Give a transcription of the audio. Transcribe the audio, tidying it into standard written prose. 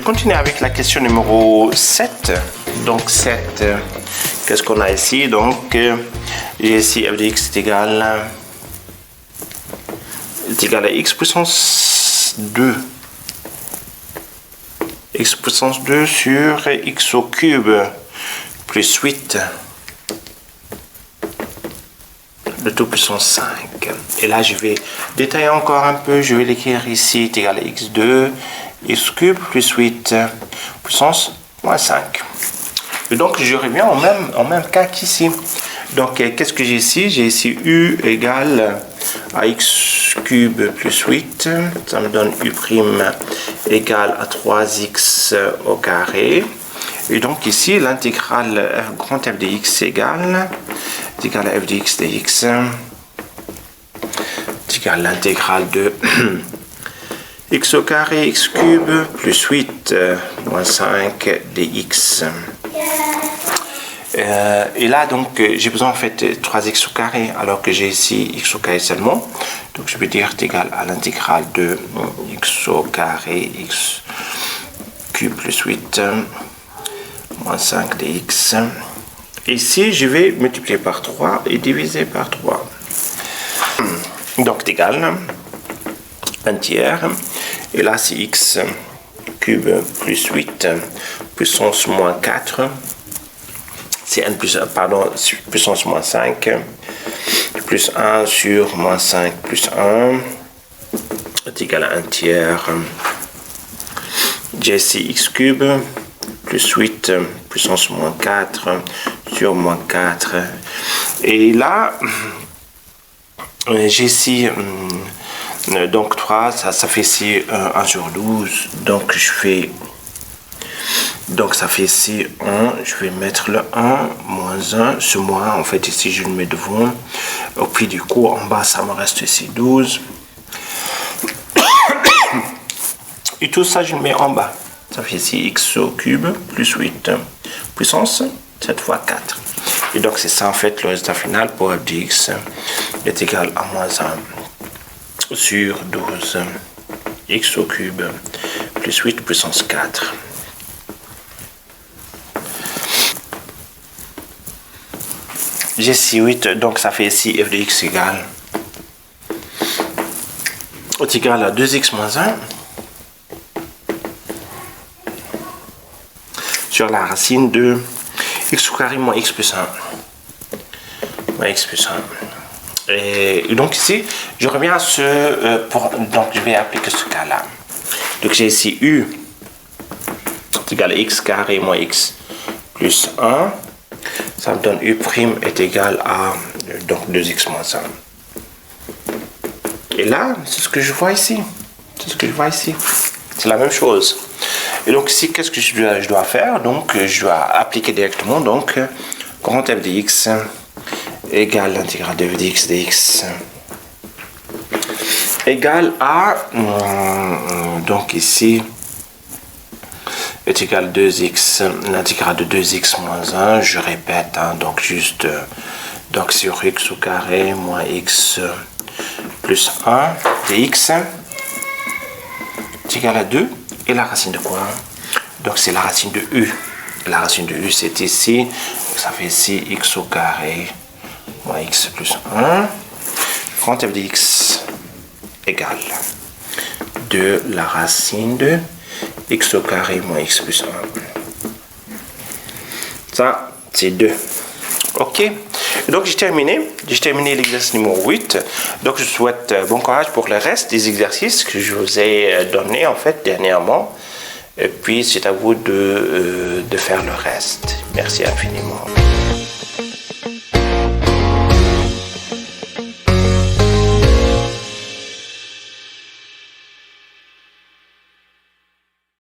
continue avec la question numéro 7. Donc 7, qu'est-ce qu'on a ici? Donc j'ai ici f de x est égal à x puissance 2. X puissance 2 sur x au cube plus 8 de tout puissance 5. Et là, je vais détailler encore un peu. Je vais l'écrire ici est égal à x2, x cube plus 8 puissance moins 5. Et donc, je reviens en même cas qu'ici. Donc, qu'est-ce que j'ai ici? J'ai ici u égale à x cube plus 8. Ça me donne u' égale à 3x au carré. Et donc, ici, l'intégrale grand F de x est égal à f de x dx. C'est égal à l'intégrale de x au carré, x cube plus 8 moins 5 dx. Et là, donc, j'ai besoin en fait de 3x au carré, alors que j'ai ici x au carré seulement. Donc, je vais dire c'est égal à l'intégrale de x au carré, x cube plus 8, moins 5 dx. Ici, je vais multiplier par 3 et diviser par 3. Donc, c'est égal un tiers. Et là, c'est x cube plus 8 puissance moins 4. C'est n plus 1, pardon, puissance moins 5, plus 1 sur moins 5 plus 1, est égal à 1 tiers. J'ai ici x cube plus 8 puissance moins 4 sur moins 4. Et là, j'ai ici, donc 3, ça fait ici 1 sur 12. Donc je fais... Donc ça fait ici 1, je vais mettre le 1, moins 1, ce moins, en fait ici je le mets devant. Et puis du coup en bas ça me reste ici 12. Et tout ça je le mets en bas. Ça fait ici x au cube plus 8 puissance 7 fois 4. Et donc c'est ça en fait le résultat final pour f de x est égal à moins 1 sur 12 x au cube plus 8 puissance 4. J'ai ici 8, donc ça fait ici f de x est égal à 2x moins 1 sur la racine de x au carré moins x plus 1. Moins x plus 1. Et donc ici, je reviens à ce... donc je vais appliquer ce cas-là. Donc j'ai ici u est égal à x carré moins x plus 1. Ça me donne u' est égal à donc 2x moins 1. Et là, c'est ce que je vois ici. C'est ce que je vois ici. C'est la même chose. Et donc ici, qu'est-ce que je dois faire? Donc, je dois appliquer directement. Donc, grand f de x égale l'intégrale de f de x dx égale à... donc ici... est égal à 2x, l'intégrale de 2x moins 1, je répète, hein, donc juste, donc sur x au carré moins x plus 1 dx est égal à 2, et la racine de quoi? Donc c'est la racine de u, la racine de u c'est ici, donc ça fait ici x au carré moins x plus 1, grand f de x égale de la racine de x au carré moins x plus 1. Ça, c'est 2. Ok. Donc, j'ai terminé l'exercice numéro 8. Donc, je souhaite bon courage pour le reste des exercices que je vous ai donnés, en fait, dernièrement. Et puis, c'est à vous de faire le reste. Merci infiniment.